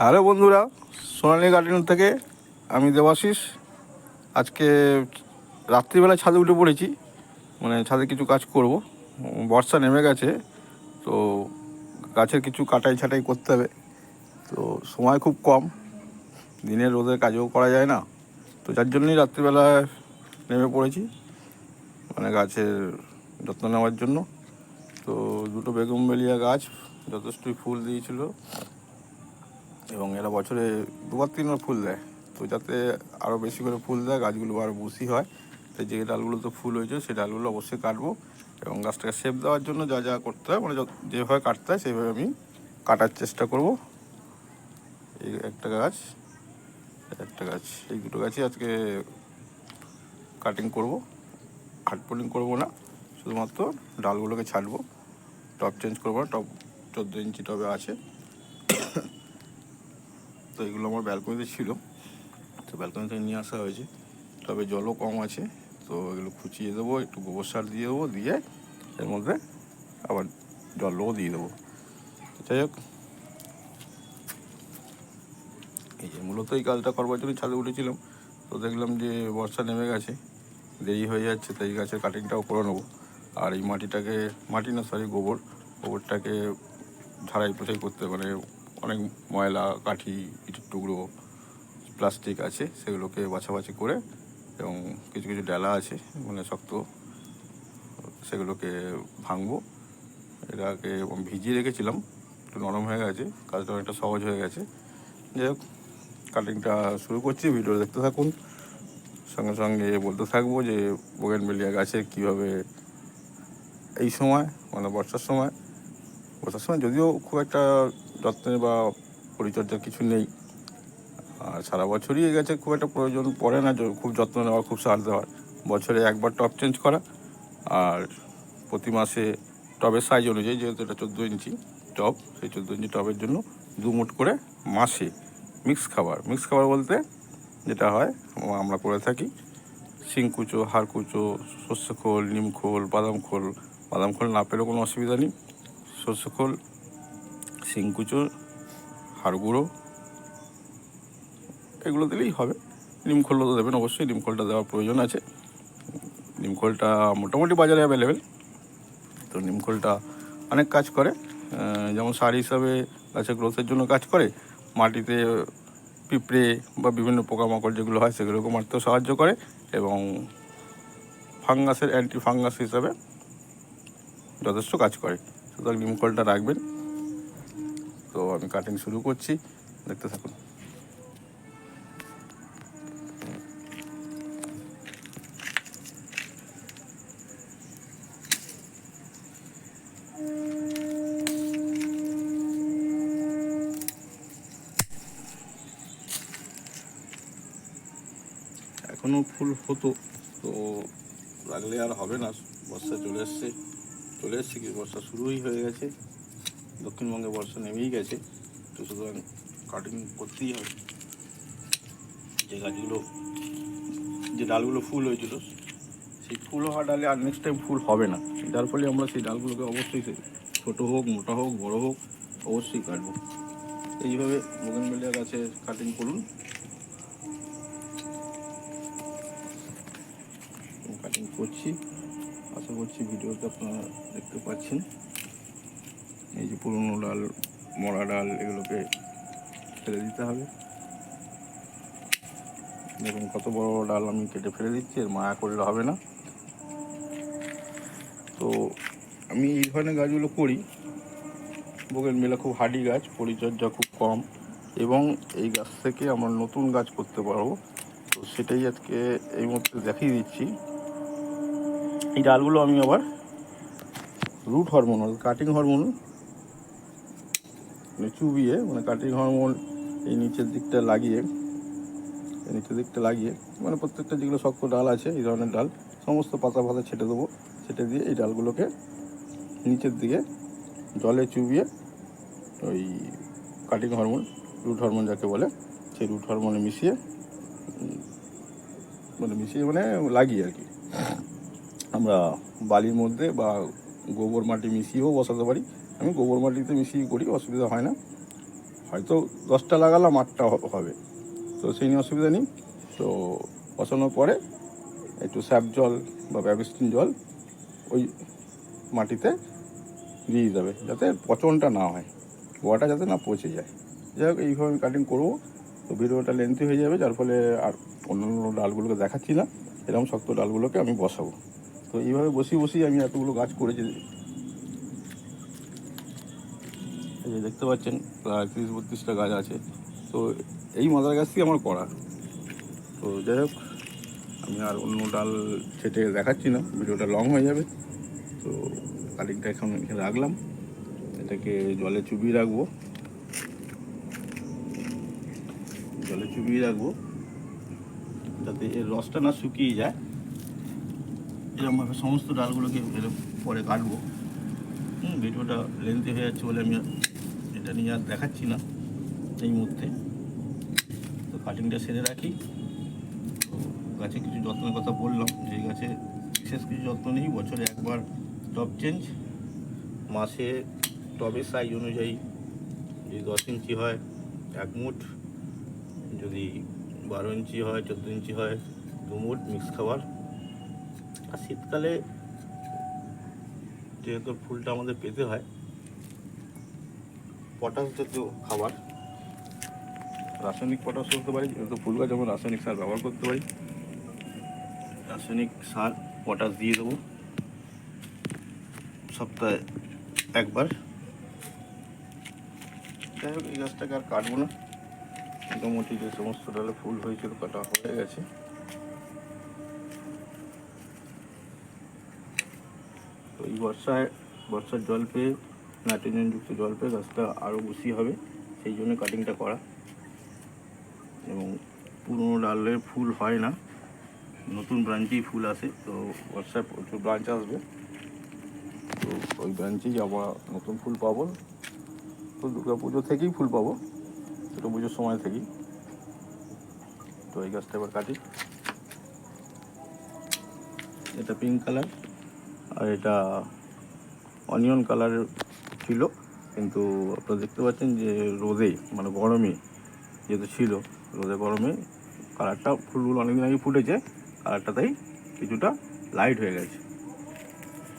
Hello বন্ধুরা, সোনালী garden থেকে আমি দেবাশিস। আজকে রাত্রিবেলা ছাদে উঠে পড়েছি, মানে ছাদে কিছু কাজ করব। বর্ষা নেমে গেছে, তো গাছের কিছু কাটাই ছাটাই করতে হবে। তো সময় খুব কম, দিনের রোদের কাজও করা যায় না, তো যার জন্যই রাত্রিবেলায় নেমে পড়েছি, মানে গাছের যত্ন নেওয়ার জন্য। তো দুটো বেগুনবেলিয়া গাছ যথেষ্টই ফুল দিয়েছিল, এবং এরা বছরে দুবার তিনবার ফুল দেয়। তো যাতে আরও বেশি করে ফুল দেয়, গাছগুলো আরও বুশি হয়, তাই যে ডালগুলোতে ফুল হয়েছে সেই ডালগুলো অবশ্যই কাটবো। এবং গাছটাকে শেপ দেওয়ার জন্য যা যা করতে হয়, মানে যেভাবে কাটতে হয় সেইভাবে আমি কাটার চেষ্টা করব। এই একটা গাছ, এই দুটো গাছই আজকে কাটিং করব। হার্ড পোলিং করবো না, শুধুমাত্র ডালগুলোকে ছাড়বো। টব চেঞ্জ করবো না, টব 14 ইঞ্চি টবে আছে। তো এগুলো আমার ব্যালকনিতে ছিল, তো ব্যালকনি থেকে নিয়ে আসা হয়েছে। তবে জলও কম আছে, তো এগুলো খুঁচিয়ে দেবো, একটু গোবর সার দিয়ে দেবো, দিয়ে এর মধ্যে আবার জলও দিয়ে দেবো। যাই হোক, এই যে মূলত এই কাজটা করবার জন্য ছাদে উঠেছিলাম। তো দেখলাম যে বর্ষা নেমে গেছে, দেরি হয়ে যাচ্ছে, তাই এই গাছের কাটিংটাও করে নেবো। আর এই গোবরটাকে ঝাড়াই পোছাই করতে, মানে অনেক ময়লা, কাঠি, ইটের টুকরো, প্লাস্টিক আছে, সেগুলোকে বাছাবাছি করে, এবং কিছু কিছু ডালা আছে মানে শক্ত, সেগুলোকে ভাঙবো। এটাকে ভিজিয়ে রেখেছিলাম, একটু নরম হয়ে গেছে, কাজটা অনেকটা সহজ হয়ে গেছে। যাই হোক, কাটিংটা শুরু করছি, ভিডিও দেখতে থাকুন। সঙ্গে সঙ্গে বলতে থাকবো যে বোগেনভেলিয়া গাছে কীভাবে এই সময়, মানে বর্ষার সময় যদিও খুব একটা যত্নে বা পরিচর্যা কিছু নেই, আর সারা বছরই এই গাছে খুব একটা প্রয়োজন পড়ে না খুব যত্ন নেওয়া, খুব সার দেওয়ার। বছরে একবার টব চেঞ্জ করা, আর প্রতি মাসে টবের সাইজ অনুযায়ী, যেহেতু এটা 14 ইঞ্চি টব, সেই 14 ইঞ্চি টবের জন্য 2 মুঠ করে মাসে মিক্স খাবার বলতে যেটা হয় আমরা করে থাকি, শিংকুচো, হাড়কুচো, সর্ষে খোল, নিম খোল, বাদাম খোল না পেলেও কোনো অসুবিধা নেই। সর্ষে খোল, শিংকুচো, হাড় গুঁড়ো, এগুলো দিলেই হবে। নিম খোলও তো দেবেন, অবশ্যই নিম খোলটা দেওয়ার প্রয়োজন আছে। নিম খোলটা মোটামুটি বাজারে অ্যাভেলেবেল। তো নিম খোলটা অনেক কাজ করে, যেমন সার হিসাবে গাছের গ্রোথের জন্য কাজ করে, মাটিতে পিঁপড়ে বা বিভিন্ন পোকামাকড় যেগুলো হয় সেগুলোকে মারতেও সাহায্য করে, এবং অ্যান্টি ফাঙ্গাস হিসাবে যথেষ্ট কাজ করে। সুতরাং নিম খোলটা রাখবেন। তো আমি কাটিং শুরু করছি, দেখতে থাকুন। এখনও ফুল হতো, তো লাগলে আর হবে না, বর্ষা চলে এসছে কি বর্ষা শুরুই হয়ে গেছে, দক্ষিণবঙ্গে বর্ষা নেমেই গেছে। তো সুতরাং কাটিং করতেই হবে। যে ডালগুলো ফুল হয়েছিল, সেই ফুল হওয়া ডালে আর নেক্সট টাইম ফুল হবে না, যার ফলে আমরা সেই ডালগুলোকে অবশ্যই, ছোটো হোক, মোটা হোক, বড়ো হোক, অবশ্যই কাটবো। এইভাবে বোগেনভেলিয়া গাছের কাটিং করুন। কাটিং করছি, আশা করছি ভিডিওতে আপনারা দেখতে পাচ্ছেন। এই যে পুরনো ডাল, মরা ডাল, এগুলোকে ফেলে দিতে হবে। দেখুন কত বড় বড় ডাল আমি কেটে ফেলে দিচ্ছি, এর মায়া করলে হবে না। তো আমি এই ধরনের গাছগুলো করি। বোগেনভেলিয়া খুব হার্ডি গাছ, পরিচর্যা খুব কম, এবং এই গাছ থেকে আমরা নতুন গাছ করতে পারবো। তো সেটাই আজকে এই মুহূর্তে দেখিয়ে দিচ্ছি। এই ডালগুলো আমি আবার রুট হরমোন, কাটিং হরমোন চুবিয়ে, মানে কাটিং হরমোন এই নিচের দিকটা লাগিয়ে, মানে প্রত্যেকটা যেগুলো শক্ত ডাল আছে, এই ধরনের ডাল সমস্ত পাতা ছেটে দেবো। ছেটে দিয়ে এই ডালগুলোকে নিচের দিকে জলে চুবিয়ে, ওই কাটিং হরমোন, রুট হরমোন যাকে বলে, সেই রুট হরমোনে মিশিয়ে লাগিয়ে আর কি, আমরা বালির মধ্যে বা গোবর মাটি মিশিয়েও বসাতে পারি। আমি গোবর মাটিতে মিশিয়ে করি, অসুবিধা হয় না। হয়তো 10টা লাগালাম 8টা হবে, তো সেই নিয়ে অসুবিধা নেই। তো বসানোর পরে একটু স্যাপ জল বা ব্যাবিস্টিন জল ওই মাটিতে দিয়ে দিতে হবে, যাতে পচনটা না হয়, গোয়াটা যাতে না পচে যায়। যাই হোক, এইভাবে আমি কাটিং করবো। তো ভিডিওটা লেন্থি হয়ে যাবে, যার ফলে আর অন্যান্য ডালগুলোকে দেখাচ্ছি না, এরকম শক্ত ডালগুলোকে আমি বসাবো। তো এইভাবে বসিয়ে আমি এতগুলো গাছ করেছি। এই যে দেখতে পাচ্ছেন প্রায় 30-32টা গাছ আছে। তো এই মাদার গাছ থেকে আমার করা। তো যাই হোক, আমি আর অন্য ডাল ছেটে দেখাচ্ছি না, ভিডিওটা লং হয়ে যাবে। তো কাটিংটা এখন এখানে রাখলাম, এটাকে জলে চুবিয়ে রাখবো, যাতে এর রসটা না শুকিয়ে যায়। এরকমভাবে সমস্ত ডালগুলোকে পরে কাটবো। ভিডিওটা লেন্থি হয়ে যাচ্ছে বলে আমি এটা নিয়ে আর দেখাচ্ছি না এই মুহূর্তে। তো কাটিংটা সেরে রাখি। তো গাছে কিছু যত্নের কথা বললাম, যে গাছে বিশেষ কিছু যত্ন নেই, বছরে একবার টব চেঞ্জ, মাসে টবের সাইজ অনুযায়ী যদি 10 ইঞ্চি হয় 1 মুঠ, যদি 12 ইঞ্চি হয় 14 ইঞ্চি হয় 2 মুঠ মিক্স খাবার। আর শীতকালে যেহেতু ফুলটা আমাদের পেতে হয়, পটাশ জাতীয় খাবার, রাসায়নিক পটাশ করতে পারি, যেহেতু ফুল গাছ যেমন রাসায়নিক সার ব্যবহার করতে পারি, রাসায়নিক সার পটাশ দিয়ে দেবো সপ্তাহে একবার। যাই হোক, এই গাছটাকে আর কাটবো না, মোটামুটি যে সমস্ত ডালে ফুল হয়েছিল কাটা হয়ে গেছে। তো এই বর্ষার জল পেয়ে, নাইট্রোজেনযুক্ত জল পেয়ে গাছটা আরও বেশি হবে, সেই জন্য কাটিংটা করা। এবং পুরনো ডালের ফুল হয় না, নতুন ব্রাঞ্চেই ফুল আসে। তো বর্ষায় প্রচুর ব্রাঞ্চ আসবে, তো ওই ব্রাঞ্চেই আবার নতুন ফুল পাবো। তো দুর্গা পুজো থেকেই ফুল পাবো, ছোটো পুজোর সময় থেকেই। তো এই গাছটা এবার কাটি। এটা পিঙ্ক কালার, আর এটা অনিয়ন কালারের ছিল, কিন্তু আপনারা দেখতে পাচ্ছেন যে রোদে, মানে গরমে যেহেতু ছিল, রোদে গরমে কালারটা, ফুলগুলো অনেকদিন আগে ফুটেছে, কালারটা তাই কিছুটা লাইট হয়ে গেছে।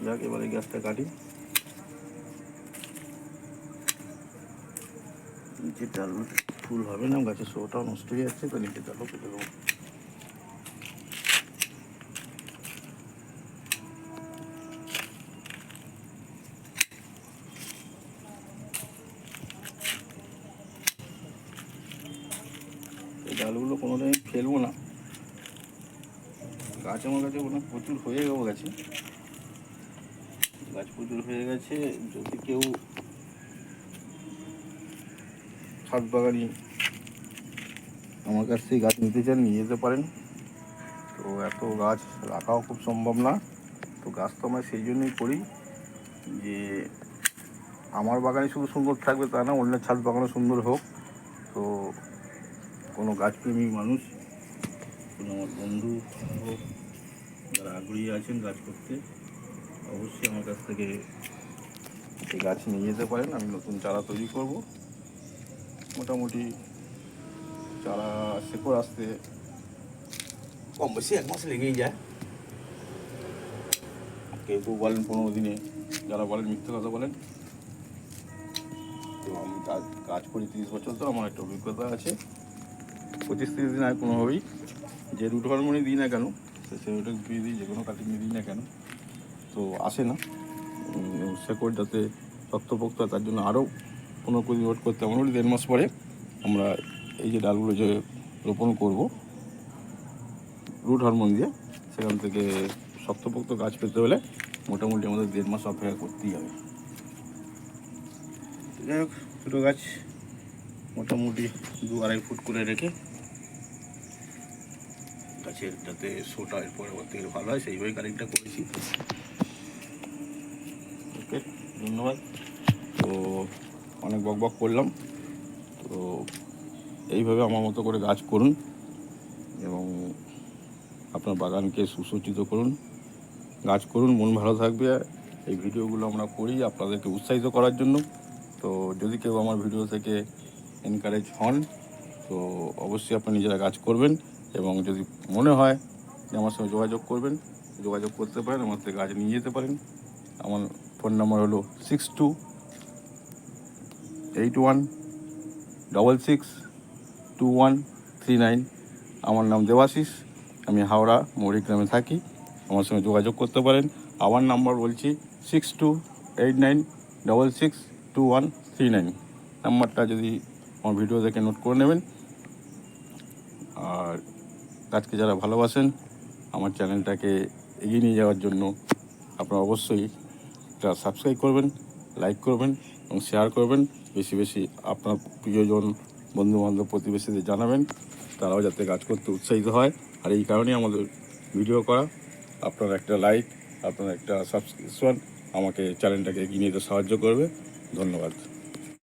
যাক, এবার এই গাছটা কাটি। নিচে ডাল ফুল হবে না, গাছের শোটাও নষ্ট হয়ে যাচ্ছে, তো নিচে ডালও কেটে দেবো। এই ডালগুলো কোনোদিন ফেলবো না, গাছ আমার কাছে প্রচুর হয়ে গেছে, গাছ প্রচুর হয়ে গেছে। যদি কেউ ছাদ বাগানি আমার কাছ থেকে গাছ নিতে চান, নিয়ে যেতে পারেন। তো এত গাছ রাখাও খুব সম্ভব না। তো গাছ তো আমরা সেই জন্যই করি যে আমার বাগানে শুধু সুন্দর থাকবে তা না, অন্যের ছাদ বাগানও সুন্দর হোক। তো কোনো গাছপ্রেমী মানুষ, কোনো আমার বন্ধু হোক, যারা আগ্রহী আছেন গাছ করতে, অবশ্যই আমার কাছ থেকে এই গাছ নিয়ে যেতে পারেন। আমি নতুন চারা তৈরি করব। মোটামুটি চারা শেকড় আসতে কম বেশি 1 মাস লেগেই যায়। কেউ কেউ বলেন 15 দিনে, যারা বলেন মিথ্যে কথা বলেন। তো আমি কাজ করি 30 বছর, তো আমার একটা অভিজ্ঞতা আছে। 25-30 দিন আগে কোনোভাবেই যে রুট হরমোনই দিই না কেন, সেই রুটে দিয়ে দিই, যে কোনো কাটিং দিই না কেন, তো আসে না। শেকড় যাতে শক্তপোক্ত হয়, তার জন্য আরও 15-20 দিন ওয়েট করতে, মোটামুটি 1.5 মাস পরে আমরা এই যে ডালগুলো যে রোপণ করব রুট হরমোন দিয়ে, সেখান থেকে শক্তপোক্ত গাছ পেতে হলে মোটামুটি আমাদের 1.5 মাস অপেক্ষা করতেই হবে। যাই হোক, ছোটো গাছ মোটামুটি 2-2.5 ফুট করে রেখে গাছের যাতে শোটা এর পরবর্তী ভালো হয়, সেইভাবেই কাটিংটা করেছি। ওকে, ধন্যবাদ। তো অনেক বক করলাম। তো এইভাবে আমার মতো করে গাছ করুন এবং আপনার বাগানকে সুসজ্জিত করুন, গাছ করুন, মন ভালো থাকবে। এই ভিডিওগুলো আমরা করি আপনাদেরকে উৎসাহিত করার জন্য। তো যদি কেউ আমার ভিডিও থেকে এনকারেজ হন। তো অবশ্যই আপনারা নিজেরা গাছ করবেন, এবং যদি মনে হয় যে আমার সঙ্গে যোগাযোগ করবেন, যোগাযোগ করতে পারেন, আমার থেকে গাছ নিয়ে যেতে পারেন। আমার ফোন নাম্বার হলো 6281662139। আমার নাম দেবাশিস, আমি হাওড়া মৌরিগ্রামে থাকি। আমার সঙ্গে যোগাযোগ করতে পারেন। আমার নাম্বার বলছি 6289662139। নাম্বারটা যদি আমার ভিডিও দেখে নোট করে নেবেন। আর গাছকে যারা ভালোবাসেন, আমার চ্যানেলটাকে এগিয়ে নিয়ে যাওয়ার জন্য আপনারা অবশ্যই এটা সাবস্ক্রাইব করবেন, লাইক করবেন এবং শেয়ার করবেন। বেশি বেশি আপনার প্রিয়জন, বন্ধুবান্ধব, প্রতিবেশীদের জানাবেন, তারাও যাতে গাছ করতে উৎসাহিত হয়। আর এই কারণেই আমাদের ভিডিও করা। আপনার একটা লাইক, আপনার একটা সাবস্ক্রিপশন আমাকে চ্যানেলটাকে এগিয়ে নিতে সাহায্য করবে। ধন্যবাদ।